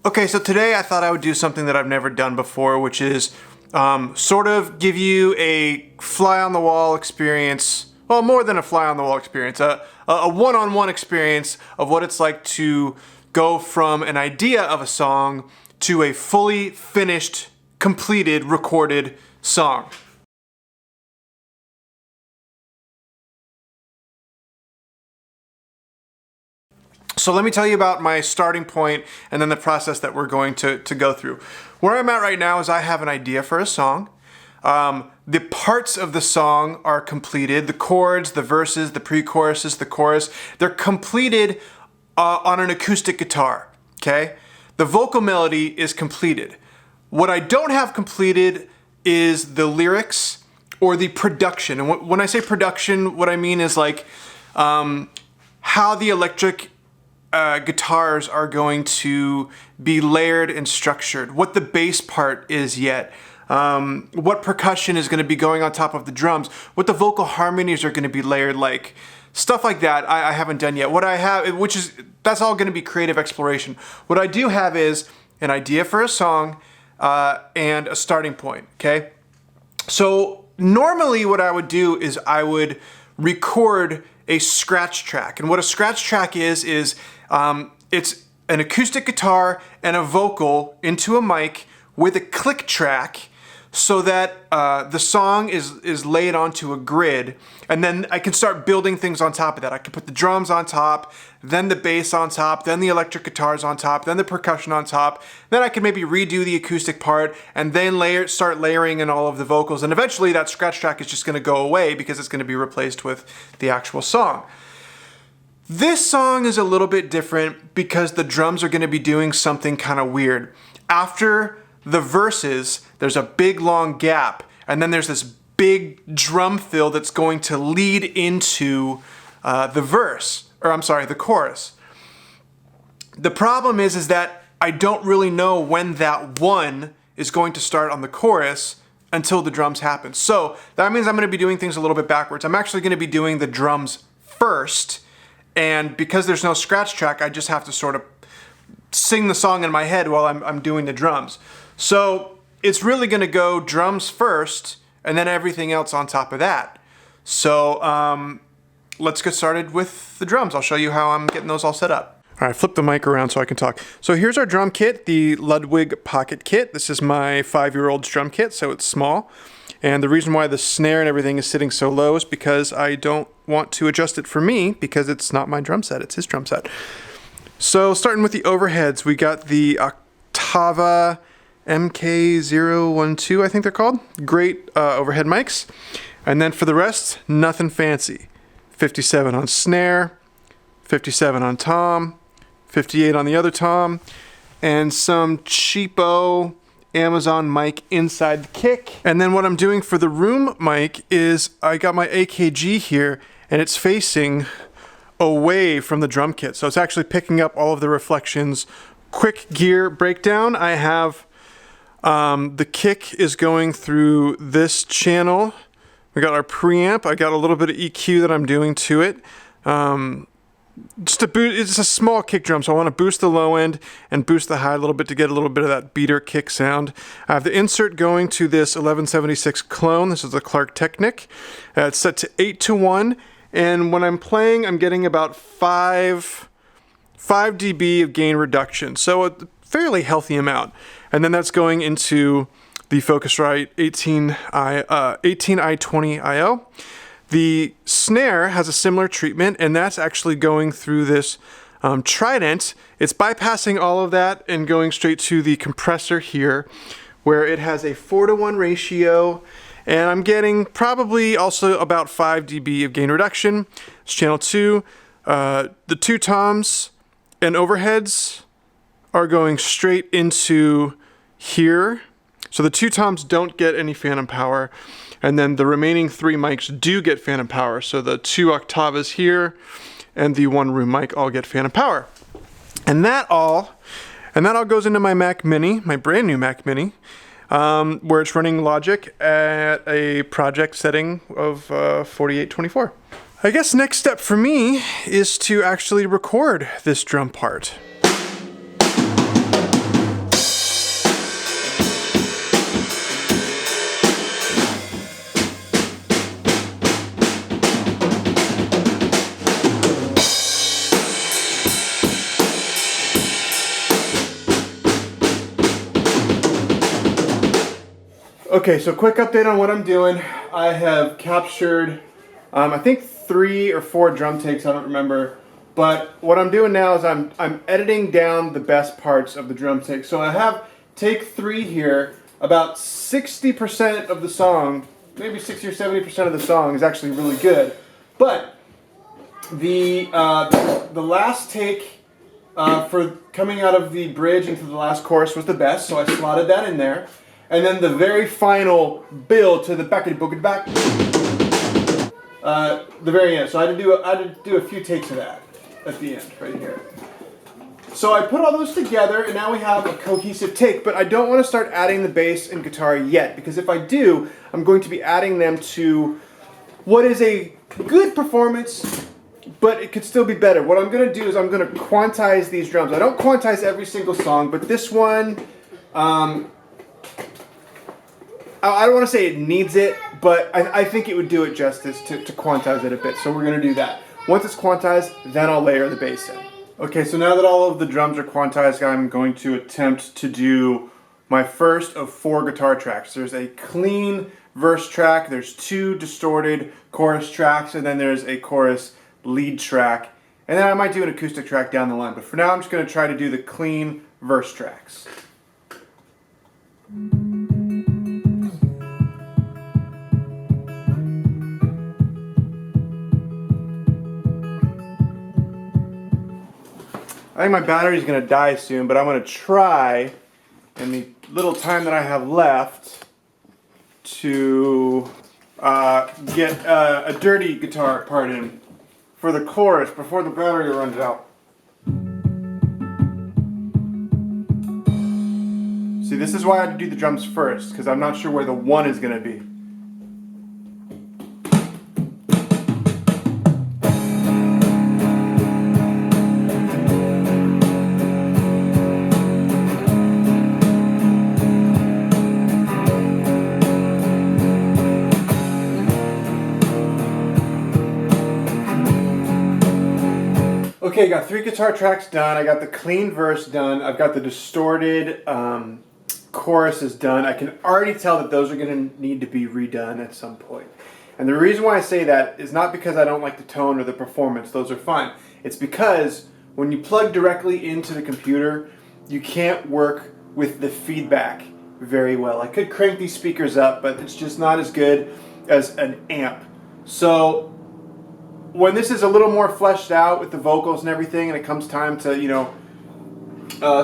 Okay, so today I thought I would do something that I've never done before, which is sort of give you a fly-on-the-wall experience, well, more than a fly-on-the-wall experience, a one-on-one experience of what it's like to go from an idea of a song to a fully finished, completed, recorded song. So let me tell you about my starting point and then the process that we're going to go through. Where I'm at right now is I have an idea for a song. The parts of the song are completed. The chords, the verses, the pre-choruses, the chorus, they're completed on an acoustic guitar, okay? The vocal melody is completed. What I don't have completed is the lyrics or the production. And when I say production, what I mean is like how the electric guitars are going to be layered and structured, what the bass part is yet, what percussion is going to be going on top of the drums, what the vocal harmonies are going to be layered like, stuff like that I haven't done yet. What I have, that's all going to be creative exploration. What I do have is an idea for a song and a starting point, okay? So normally what I would do is I would record a scratch track. And what a scratch track is it's an acoustic guitar and a vocal into a mic with a click track so that the song is laid onto a grid, and then I can start building things on top of that. I can put the drums on top, then the bass on top, then the electric guitars on top, then the percussion on top. Then I can maybe redo the acoustic part and then start layering in all of the vocals, and eventually that scratch track is just going to go away because it's going to be replaced with the actual song. This song is a little bit different because the drums are going to be doing something kind of weird. After the verses, there's a big long gap, and then there's this big drum fill that's going to lead into the chorus. The problem is that I don't really know when that one is going to start on the chorus until the drums happen. So that means I'm going to be doing things a little bit backwards. I'm actually going to be doing the drums first, and because there's no scratch track, I just have to sort of sing the song in my head while I'm doing the drums. So it's really going to go drums first and then everything else on top of that. So let's get started with the drums. I'll show you how I'm getting those all set up. All right, flip the mic around so I can talk. So here's our drum kit, the Ludwig Pocket Kit. This is my 5-year-old's drum kit, so it's small. And the reason why the snare and everything is sitting so low is because I don't want to adjust it for me because it's not my drum set, it's his drum set. So starting with the overheads, we got the Octava MK012, I think they're called. Great overhead mics. And then for the rest, nothing fancy. 57 on snare, 57 on tom, 58 on the other tom, and some cheapo Amazon mic inside the kick. And then what I'm doing for the room mic is I got my AKG here and it's facing away from the drum kit. So it's actually picking up all of the reflections. Quick gear breakdown. I have the kick is going through this channel. We got our preamp. I got a little bit of EQ that I'm doing to it. Just to boost, it's a small kick drum, so I want to boost the low end and boost the high a little bit to get a little bit of that beater kick sound. I have the insert going to this 1176 clone. This is a Clark Technic. It's set to 8-to-1, and when I'm playing, I'm getting about 5 dB of gain reduction, so a fairly healthy amount. And then that's going into the Focusrite 18i20 IO. The snare has a similar treatment, and that's actually going through this Trident. It's bypassing all of that and going straight to the compressor here, where it has a 4-to-1 ratio, and I'm getting probably also about 5 dB of gain reduction. It's channel 2. The 2 toms and overheads are going straight into here. So the 2 toms don't get any phantom power. And then the remaining 3 mics do get phantom power. So the 2 Octavas here and the 1 room mic all get phantom power. And that all goes into my Mac Mini, my brand new Mac Mini, where it's running Logic at a project setting of 4824. I guess next step for me is to actually record this drum part. Okay, so quick update on what I'm doing. I have captured, I think 3 or 4 drum takes, I don't remember. But what I'm doing now is I'm editing down the best parts of the drum take. So I have take 3 here. About 60% of the song, maybe 60 or 70% of the song is actually really good. But the last take for coming out of the bridge into the last chorus was the best, so I slotted that in there. And then the very final build to the backity bookity back, the very end. So I had to do a few takes of that at the end, right here. So I put all those together, and now we have a cohesive take. But I don't want to start adding the bass and guitar yet, because if I do, I'm going to be adding them to what is a good performance, but it could still be better. What I'm going to do is I'm going to quantize these drums. I don't quantize every single song, but this one, I don't want to say it needs it, but I think it would do it justice to quantize it a bit. So we're going to do that. Once it's quantized, then I'll layer the bass in. Okay, so now that all of the drums are quantized, I'm going to attempt to do my first of 4 guitar tracks. There's a clean verse track, there's 2 distorted chorus tracks, and then there's a chorus lead track. And then I might do an acoustic track down the line. But for now, I'm just going to try to do the clean verse tracks. I think my battery's going to die soon, but I'm going to try, in the little time that I have left, to get a dirty guitar part in for the chorus before the battery runs out. See, this is why I had to do the drums first, because I'm not sure where the 1 is going to be. Okay, got 3 guitar tracks done. I got the clean verse done. I've got the distorted choruses done. I can already tell that those are going to need to be redone at some point. And the reason why I say that is not because I don't like the tone or the performance. Those are fine. It's because when you plug directly into the computer, you can't work with the feedback very well. I could crank these speakers up, but it's just not as good as an amp. So when this is a little more fleshed out with the vocals and everything, and it comes time to, you know,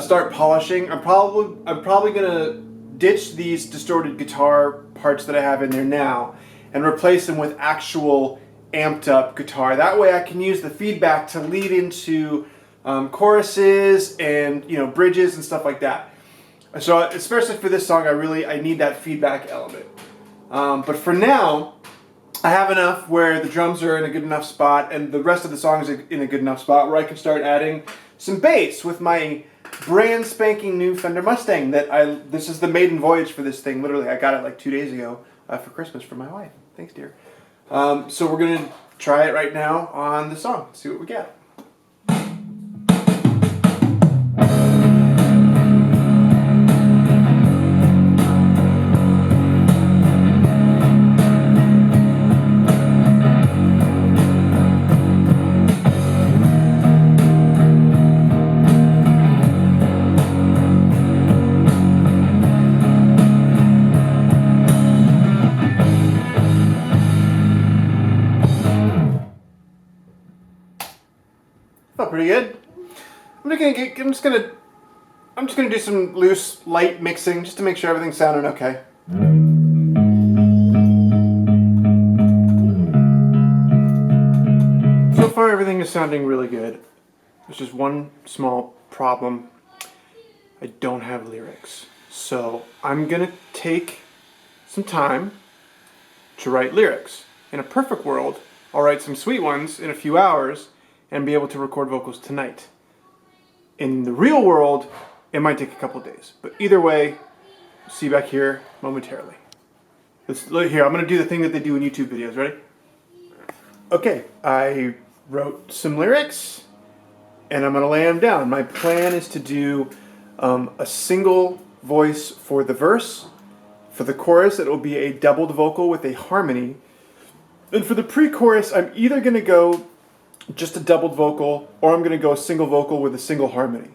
start polishing, I'm probably gonna ditch these distorted guitar parts that I have in there now and replace them with actual amped up guitar. That way I can use the feedback to lead into choruses and, you know, bridges and stuff like that. So especially for this song, I need that feedback element. But for now, I have enough where the drums are in a good enough spot and the rest of the song is in a good enough spot where I can start adding some bass with my brand spanking new Fender Mustang this is the maiden voyage for this thing. Literally, I got it like 2 days ago for Christmas from my wife. Thanks, dear. So we're going to try it right now on the song, see what we get. Felt pretty good. I'm just gonna do some loose, light mixing just to make sure everything's sounding okay. So far, everything is sounding really good. There's just one small problem. I don't have lyrics, so I'm gonna take some time to write lyrics. In a perfect world, I'll write some sweet ones in a few hours and be able to record vocals tonight. In the real world, it might take a couple days. But either way, see you back here momentarily. Here, I'm gonna do the thing that they do in YouTube videos, ready? Okay, I wrote some lyrics and I'm gonna lay them down. My plan is to do a single voice for the verse, For the chorus, it will be a doubled vocal with a harmony. And for the pre-chorus, I'm either going to go just a doubled vocal, or I'm going to go a single vocal with a single harmony.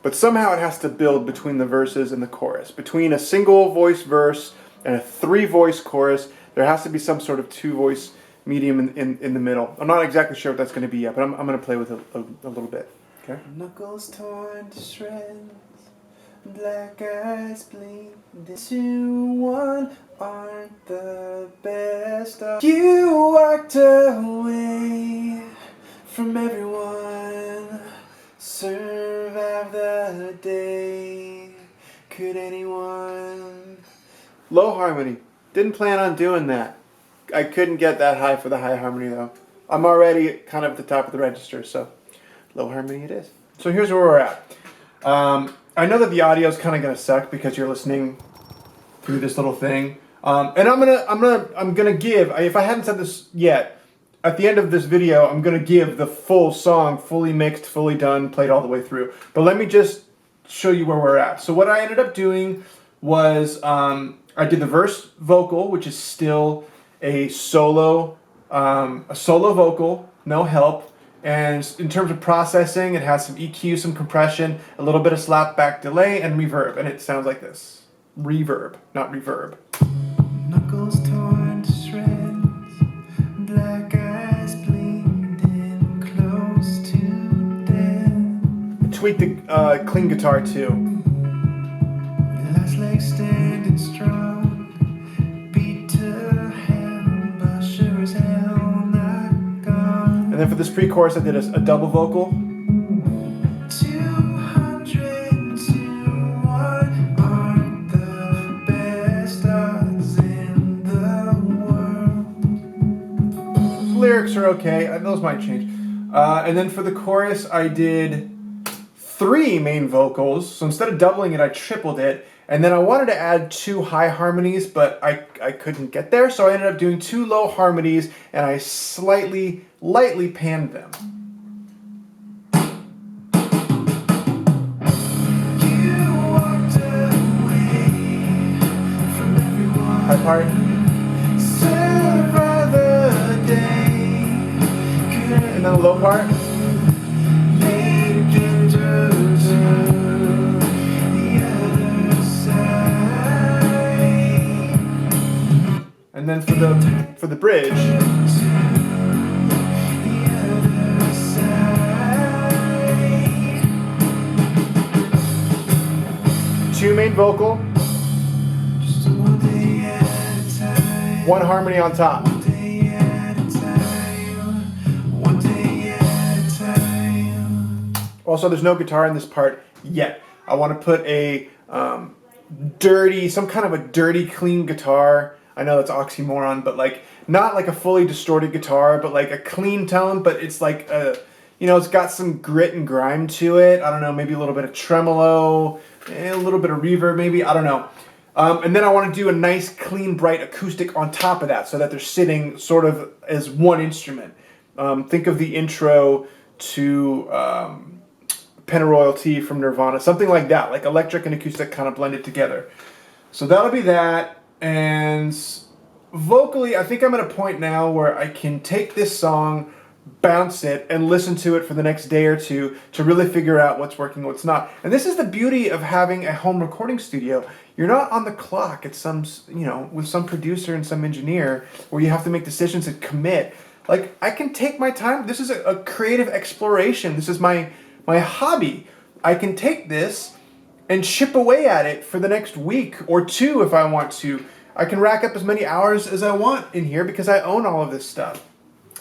But somehow it has to build between the verses and the chorus. Between a single voice verse and a 3-voice chorus, there has to be some sort of 2-voice medium in the middle. I'm not exactly sure what that's going to be yet, but I'm going to play with it a little bit. Okay. Knuckles torn to shreds, black eyes bleed into one, aren't the best of. You walked away from everyone, survive the day, could anyone? Low harmony, didn't plan on doing that. I couldn't get that high for the high harmony though. I'm already kind of at the top of the register, so low harmony it is. So here's where we're at. I know that the audio is kind of gonna suck because you're listening through this little thing, and I'm gonna give. If I hadn't said this yet, at the end of this video, I'm gonna give the full song, fully mixed, fully done, played all the way through. But let me just show you where we're at. So what I ended up doing was I did the verse vocal, which is still a solo vocal, no help. And in terms of processing, it has some EQ, some compression, a little bit of slapback delay, and reverb. And it sounds like this. Reverb, not reverb. Knuckles torn to shreds, black eyes bleeding close to death. Tweak the clean guitar too. Last leg standing strong, beat to hell, but sure as hell not gone. And then for this pre-chorus, I did a double vocal. 201 aren't the best odds in the world. Lyrics are okay. Those might change. And then for the chorus, I did 3 main vocals. So instead of doubling it, I tripled it. And then I wanted to add 2 high harmonies, but I couldn't get there. So I ended up doing 2 low harmonies, and I lightly panned them. High part. And then the low part. And then for the bridge, 2 main vocal, 1 harmony on top. Also, there's no guitar in this part yet. I want to put a some kind of a dirty, clean guitar. I know that's oxymoron, but like not like a fully distorted guitar, but like a clean tone, but it's like it's got some grit and grime to it. I don't know, maybe a little bit of tremolo, a little bit of reverb maybe, I don't know. And then I want to do a nice, clean, bright acoustic on top of that so that they're sitting sort of as one instrument. Think of the intro to Pennyroyal Tea from Nirvana, something like that, like electric and acoustic kind of blended together. So that'll be that. And vocally, I think I'm at a point now where I can take this song, bounce it, and listen to it for the next day or two to really figure out what's working, what's not. And this is the beauty of having a home recording studio. You're not on the clock at with some producer and some engineer where you have to make decisions and commit. Like, I can take my time. This is a creative exploration. This is my hobby. I can take this and chip away at it for the next week or 2 if I want to. I can rack up as many hours as I want in here because I own all of this stuff.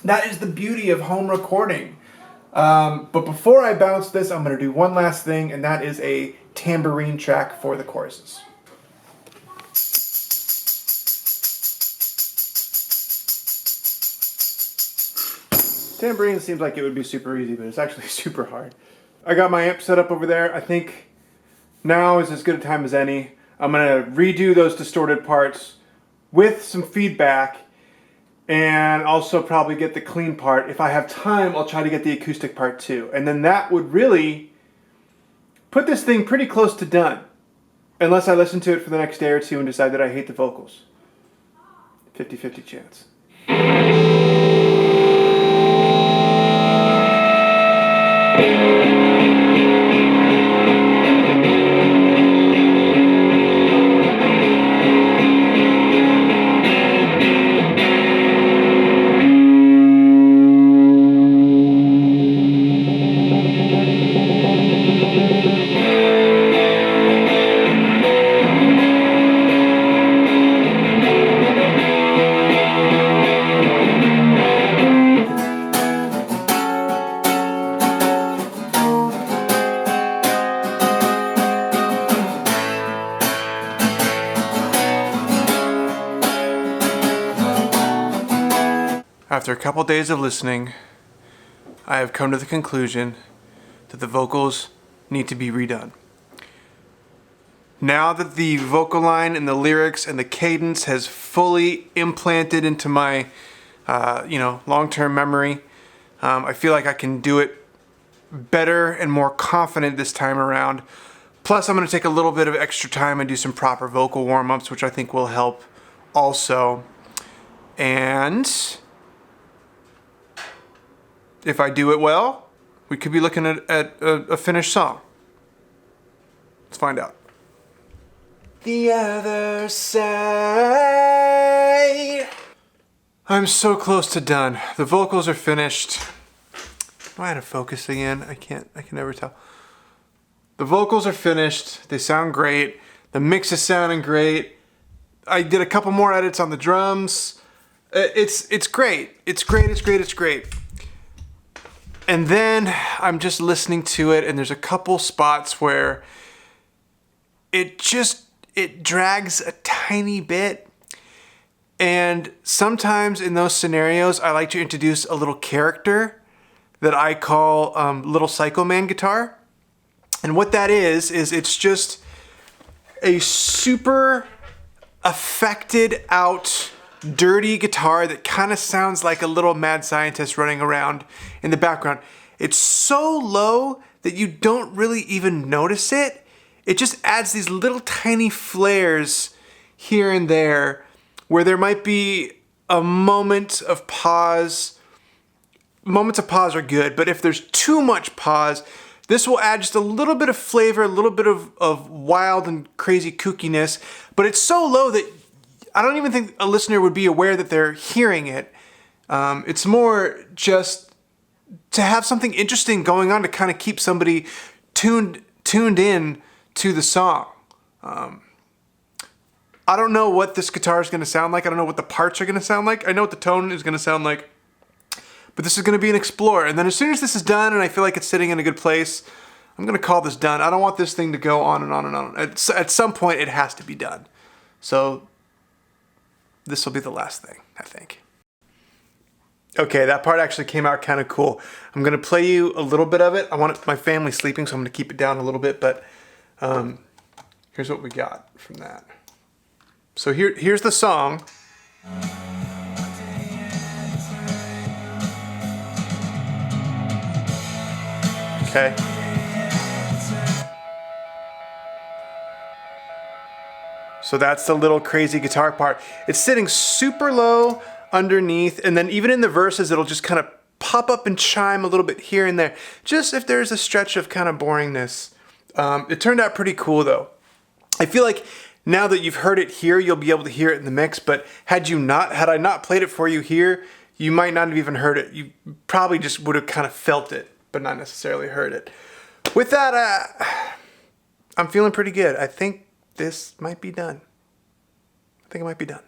That is the beauty of home recording. But before I bounce this, I'm going to do one last thing, and that is a tambourine track for the choruses. Tambourine seems like it would be super easy, but it's actually super hard. I got my amp set up over there. I think now is as good a time as any. I'm going to redo those distorted parts with some feedback and also probably get the clean part. If I have time, I'll try to get the acoustic part too. And then that would really put this thing pretty close to done. Unless I listen to it for the next day or two and decide that I hate the vocals. 50-50 chance. After a couple days of listening, I have come to the conclusion that the vocals need to be redone. Now that the vocal line and the lyrics and the cadence has fully implanted into my, long-term memory, I feel like I can do it better and more confident this time around. Plus, I'm going to take a little bit of extra time and do some proper vocal warm-ups, which I think will help also. And if I do it well, we could be looking at a finished song. Let's find out. The other side. I'm so close to done. The vocals are finished. Am I out of focus again? I can never tell. The vocals are finished. They sound great. The mix is sounding great. I did a couple more edits on the drums. It's great. It's great. And then I'm just listening to it, and there's a couple spots where it drags a tiny bit. And sometimes in those scenarios, I like to introduce a little character that I call Little Psycho Man guitar. And what that is it's just a super affected out dirty guitar that kind of sounds like a little mad scientist running around in the background. It's so low that you don't really even notice it. It just adds these little tiny flares here and there where there might be a moment of pause. Moments of pause are good, but if there's too much pause, this will add just a little bit of flavor, a little bit of wild and crazy kookiness, but it's so low that I don't even think a listener would be aware that they're hearing it. It's more just to have something interesting going on to kind of keep somebody tuned in to the song. I don't know what this guitar is going to sound like. I don't know what the parts are going to sound like. I know what the tone is going to sound like. But this is going to be an explore. And then as soon as this is done and I feel like it's sitting in a good place, I'm going to call this done. I don't want this thing to go on and on and on. At some point, it has to be done. So this will be the last thing, I think. Okay, that part actually came out kind of cool. I'm going to play you a little bit of it. I want my family sleeping, so I'm going to keep it down a little bit. But here's what we got from that. So here's the song. Okay. So that's the little crazy guitar part. It's sitting super low underneath, and then even in the verses, it'll just kind of pop up and chime a little bit here and there, just if there's a stretch of kind of boringness. It turned out pretty cool though. I feel like now that you've heard it here, you'll be able to hear it in the mix, but had I not played it for you here, you might not have even heard it. You probably just would have kind of felt it, but not necessarily heard it. With that, I'm feeling pretty good. I think this might be done. I think it might be done.